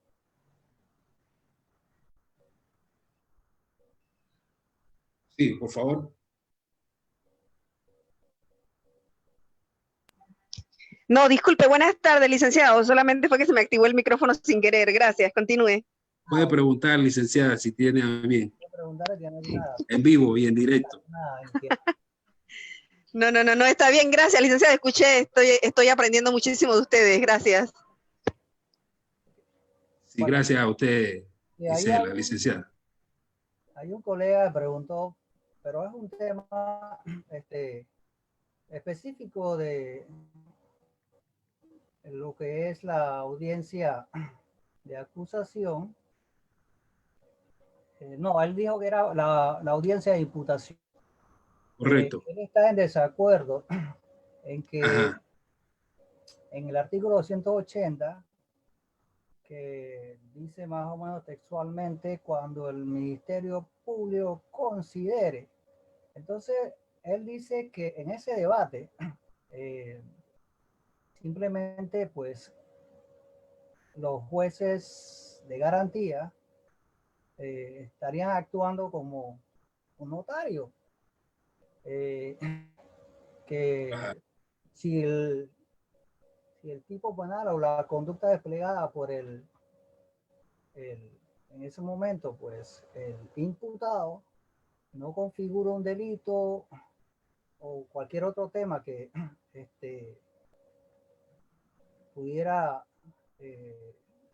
Sí, por favor. No, disculpe, buenas tardes, licenciado. Solamente fue que se me activó el micrófono sin querer. Gracias, continúe. Puede preguntar, licenciada, si tiene a bien. Puede preguntar, tiene nada. En vivo y en directo. No, está bien, gracias, licenciada. Escuché, estoy aprendiendo muchísimo de ustedes. Gracias. Sí, Bueno, gracias a usted, la licenciada. Hay un colega que preguntó, pero es un tema específico de lo que es la audiencia de acusación. No, él dijo que era la audiencia de imputación. Correcto. Él está en desacuerdo en que Ajá. en el artículo 280, que dice más o menos textualmente, cuando el Ministerio Público considere. Entonces, él dice que en ese debate, simplemente pues los jueces de garantía estarían actuando como un notario. Que si el tipo penal o la conducta desplegada por en ese momento, pues el imputado no configura un delito o cualquier otro tema que pudiera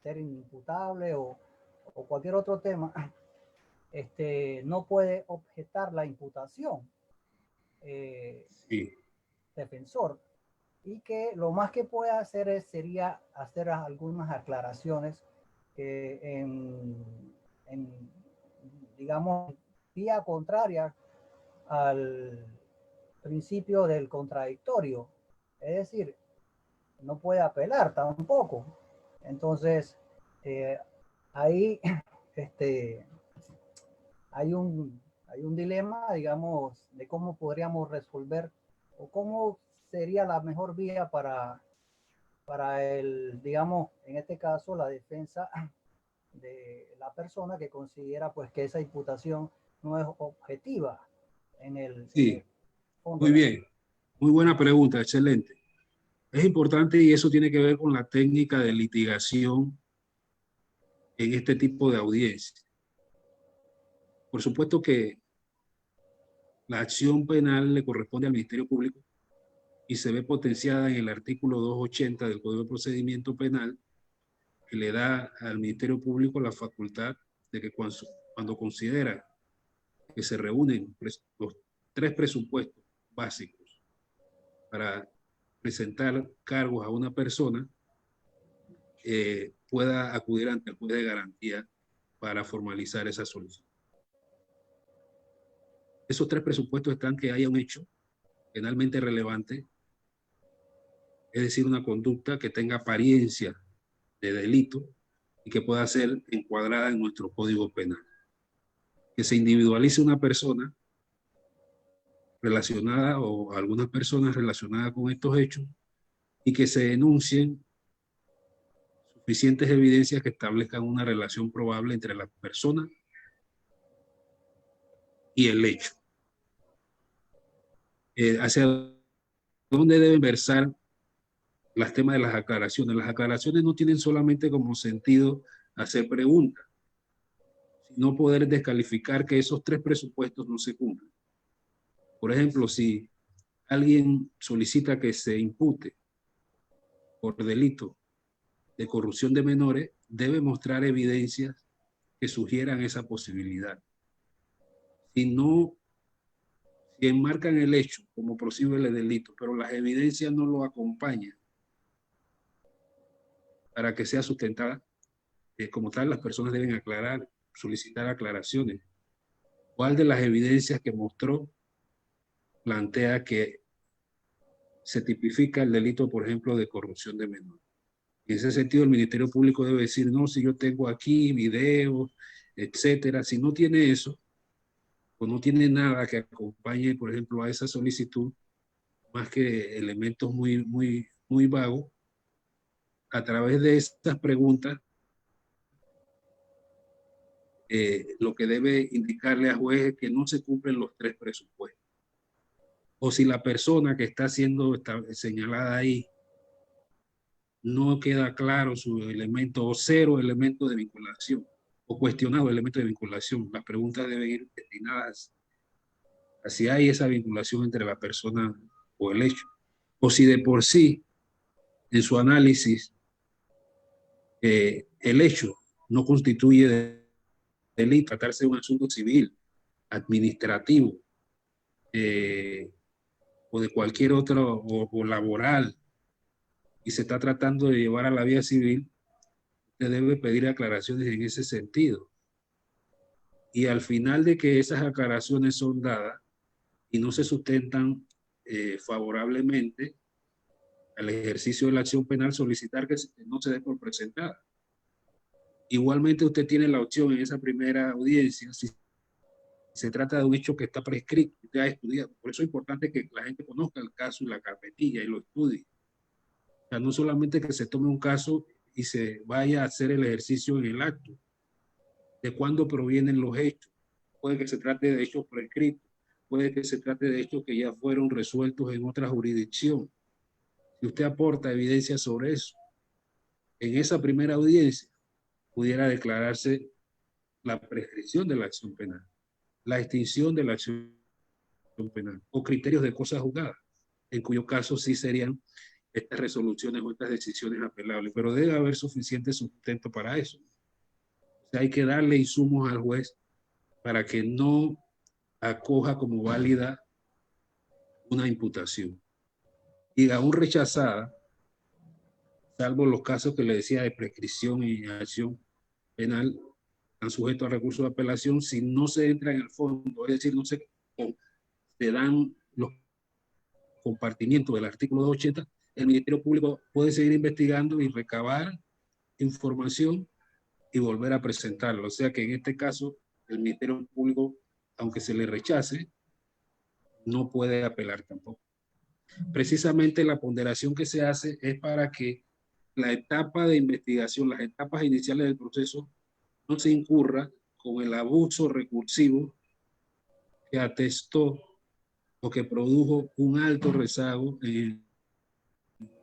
ser inimputable o cualquier otro tema, no puede objetar la imputación Sí. defensor, y que lo más que puede hacer sería hacer algunas aclaraciones digamos, vía contraria al principio del contradictorio. Es decir, no puede apelar tampoco. Entonces, ahí hay un dilema, digamos, de cómo podríamos resolver o cómo sería la mejor vía para el, digamos, en este caso, la defensa de la persona que considera pues que esa imputación no es objetiva en el Sí, fondo. muy bien. Muy buena pregunta, excelente. Es importante y eso tiene que ver con la técnica de litigación en este tipo de audiencias. Por supuesto que la acción penal le corresponde al Ministerio Público y se ve potenciada en el artículo 280 del Código de Procedimiento Penal, que le da al Ministerio Público la facultad de que cuando considera que se reúnen los tres presupuestos básicos para presentar cargos a una persona, pueda acudir ante el juez de garantía para formalizar esa solicitud. Esos tres presupuestos están que haya un hecho penalmente relevante, es decir, una conducta que tenga apariencia de delito y que pueda ser encuadrada en nuestro Código Penal. Que se individualice una persona relacionada o algunas personas relacionadas con estos hechos y que se denuncien suficientes evidencias que establezcan una relación probable entre la persona y el hecho. ¿Hacia dónde deben versar los temas de las aclaraciones? Las aclaraciones no tienen solamente como sentido hacer preguntas, sino poder descalificar que esos tres presupuestos no se cumplan. Por ejemplo, si alguien solicita que se impute por delito de corrupción de menores, debe mostrar evidencias que sugieran esa posibilidad. Si enmarcan el hecho como posible delito, pero las evidencias no lo acompañan para que sea sustentada, como tal, las personas deben aclarar, solicitar aclaraciones. ¿Cuál de las evidencias que mostró plantea que se tipifica el delito, por ejemplo, de corrupción de menores? En ese sentido, el Ministerio Público debe decir, no, si yo tengo aquí videos, etcétera. Si no tiene eso, o no tiene nada que acompañe, por ejemplo, a esa solicitud, más que elementos muy vagos, a través de estas preguntas, lo que debe indicarle al juez es que no se cumplen los tres presupuestos. O si la persona que está siendo señalada ahí no queda claro su elemento o cero elemento de vinculación o cuestionado elemento de vinculación, las preguntas deben ir destinadas a si hay esa vinculación entre la persona o el hecho. O si de por sí, en su análisis, el hecho no constituye delito, tratarse de un asunto civil, administrativo, o de cualquier otro, o laboral, y se está tratando de llevar a la vía civil, usted debe pedir aclaraciones en ese sentido. Y al final de que esas aclaraciones son dadas y no se sustentan favorablemente al ejercicio de la acción penal, solicitar que no se dé por presentada. Igualmente usted tiene la opción en esa primera audiencia, si se trata de un hecho que está prescrito, usted ha estudiado. Por eso es importante que la gente conozca el caso y la carpetilla y lo estudie. O sea, no solamente que se tome un caso y se vaya a hacer el ejercicio en el acto, de cuándo provienen los hechos. Puede que se trate de hechos prescritos, puede que se trate de hechos que ya fueron resueltos en otra jurisdicción. Si usted aporta evidencia sobre eso, en esa primera audiencia pudiera declararse la prescripción de la acción penal, la extinción de la acción penal o criterios de cosas juzgadas, en cuyo caso sí serían estas resoluciones o estas decisiones apelables, pero debe haber suficiente sustento para eso. O sea, hay que darle insumos al juez para que no acoja como válida una imputación. Y aún rechazada, salvo los casos que le decía de prescripción y acción penal, están sujetos a recurso de apelación si no se entra en el fondo, es decir, no se dan los compartimientos del artículo 280 el Ministerio Público puede seguir investigando y recabar información y volver a presentarlo. O sea que en este caso, el Ministerio Público, aunque se le rechace, no puede apelar tampoco. Precisamente la ponderación que se hace es para que la etapa de investigación, las etapas iniciales del proceso, no se incurra con el abuso recursivo que atestó o que produjo un alto rezago en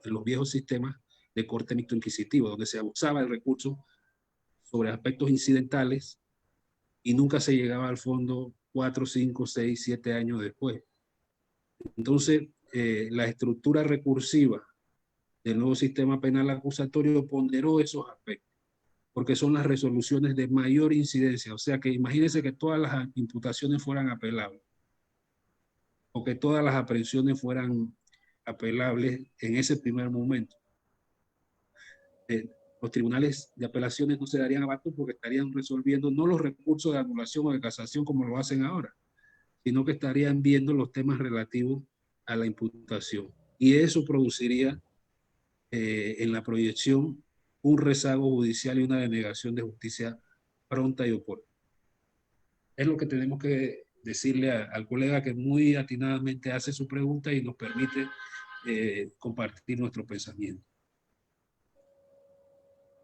los viejos sistemas de corte mixto inquisitivo, donde se abusaba del recurso sobre aspectos incidentales y nunca se llegaba al fondo 4, 5, 6, 7 años después. Entonces, la estructura recursiva del nuevo sistema penal acusatorio ponderó esos aspectos, porque son las resoluciones de mayor incidencia. O sea que imagínense que todas las imputaciones fueran apelables, o que todas las aprehensiones fueran apelables en ese primer momento. Los tribunales de apelaciones no se darían abasto porque estarían resolviendo no los recursos de anulación o de casación como lo hacen ahora, sino que estarían viendo los temas relativos a la imputación. Y eso produciría en la proyección un rezago judicial y una denegación de justicia pronta y oportuna. Es lo que tenemos que decirle al colega que muy atinadamente hace su pregunta y nos permite compartir nuestro pensamiento.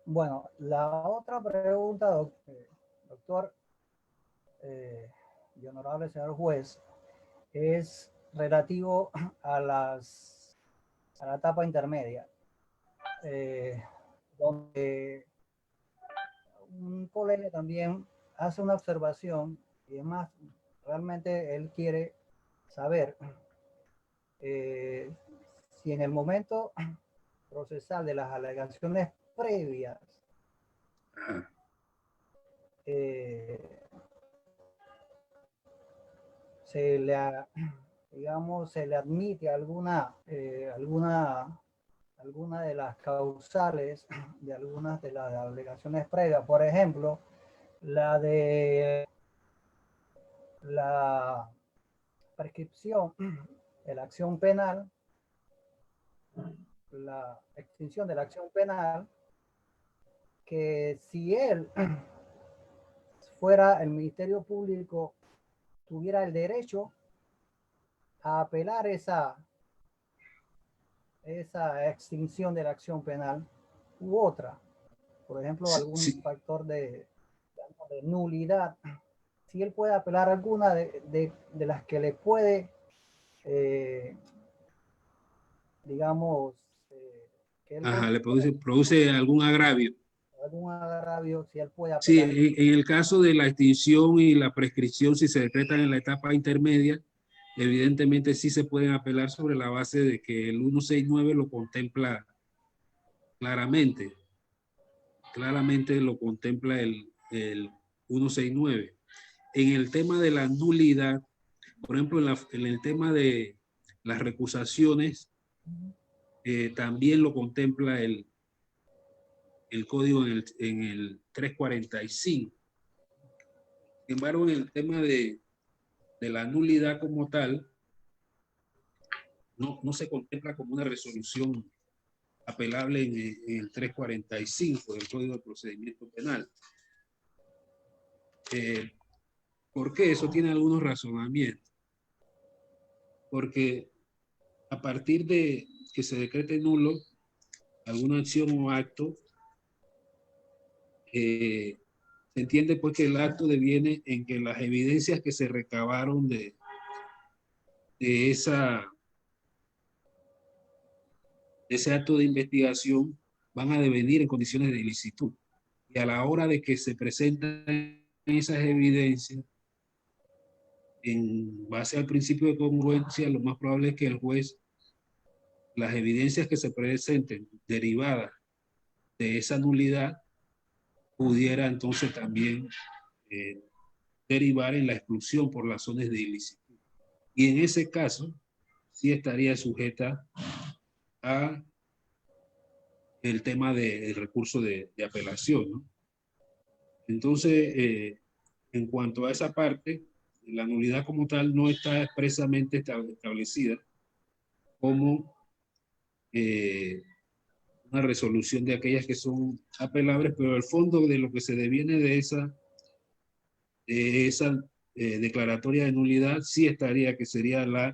Bueno, la otra pregunta, doctor y honorable señor juez, es relativo a la etapa intermedia, donde un colega también hace una observación y además realmente él quiere saber si en el momento procesal de las alegaciones previas se le admite alguna de las causales de algunas de las alegaciones previas, por ejemplo, la de la prescripción de la acción penal, la extinción de la acción penal, que si él fuera el Ministerio Público tuviera el derecho a apelar esa extinción de la acción penal u otra, por ejemplo, algún factor de nulidad, si él puede apelar alguna de las que le puede, digamos, que él le produce algún agravio. Algún agravio, si él puede apelar. Sí, en el caso de la extinción y la prescripción, si se decretan en la etapa intermedia, evidentemente sí se pueden apelar sobre la base de que el 169 lo contempla claramente. Claramente lo contempla el 169. En el tema de la nulidad, por ejemplo, en el tema de las recusaciones, también lo contempla el código en el 345. Sin embargo, en el tema de la nulidad como tal, no se contempla como una resolución apelable en el 345 del Código de Procedimiento Penal. ¿Por qué? Eso tiene algunos razonamientos. Porque a partir de que se decrete nulo alguna acción o acto, se entiende pues que el acto deviene en que las evidencias que se recabaron de ese acto de investigación van a devenir en condiciones de ilicitud. Y a la hora de que se presentan esas evidencias, en base al principio de congruencia, lo más probable es que el juez, las evidencias que se presenten derivadas de esa nulidad, pudiera entonces también derivar en la exclusión por razones de ilicitud. Y en ese caso, sí estaría sujeta a el tema del recurso de apelación, ¿no? Entonces, en cuanto a esa parte, la nulidad como tal no está expresamente establecida como una resolución de aquellas que son apelables, pero el fondo de lo que se deviene de esa declaratoria de nulidad sí estaría, que sería la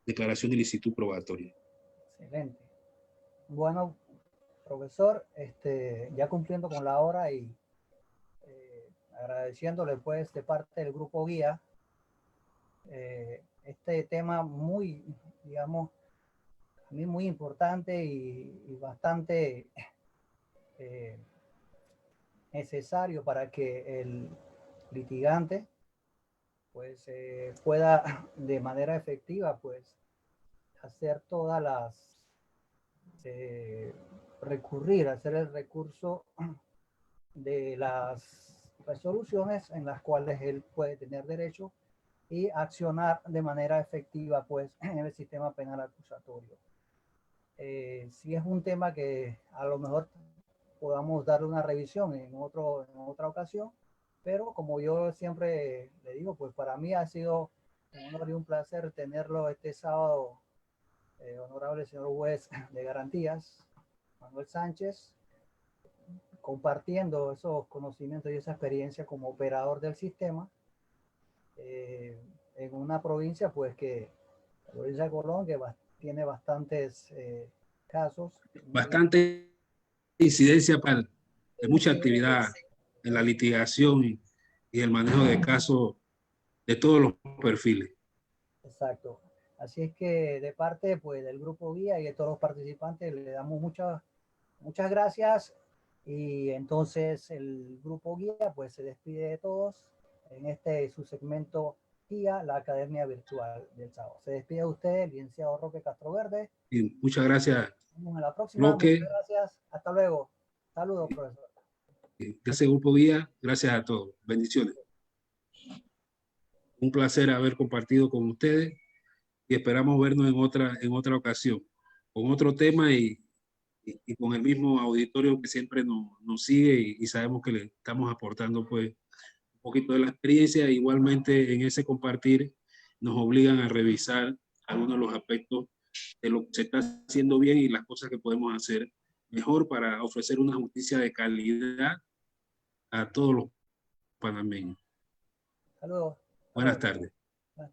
declaración de ilicitud probatoria. Excelente. Bueno, profesor, ya cumpliendo con la hora y agradeciéndole pues de parte del grupo guía este tema muy, digamos, a mí muy importante y bastante necesario para que el litigante pues pueda de manera efectiva pues hacer todas las recurrir, hacer el recurso de las resoluciones en las cuales él puede tener derecho y accionar de manera efectiva pues en el sistema penal acusatorio. Si es un tema que a lo mejor podamos darle una revisión en otra ocasión, pero como yo siempre le digo, pues para mí ha sido un honor y un placer tenerlo este sábado, honorable señor juez de garantías, Manuel Sánchez, compartiendo esos conocimientos y esa experiencia como operador del sistema en una provincia pues que, la provincia de Colón, que tiene bastantes casos. Bastante incidencia de mucha actividad en la litigación y el manejo de casos de todos los perfiles. Exacto. Así es que de parte pues del grupo guía y de todos los participantes le damos muchas gracias, y entonces el grupo guía pues se despide de todos en su segmento guía, la Academia Virtual del sábado. Se despide de usted, el licenciado Roque Castroverde. Y muchas gracias, Nos vemos en la próxima. Roque. Muchas gracias. Hasta luego. Saludos, profesor. Gracias, Grupo Guía. Gracias a todos. Bendiciones. Un placer haber compartido con ustedes y esperamos vernos en otra ocasión, con otro tema y con el mismo auditorio que siempre nos sigue y sabemos que le estamos aportando pues un poquito de la experiencia. Igualmente en ese compartir nos obligan a revisar algunos de los aspectos de lo que se está haciendo bien y las cosas que podemos hacer mejor para ofrecer una justicia de calidad a todos los panameños. Saludos. Buenas tardes. Buenas tardes.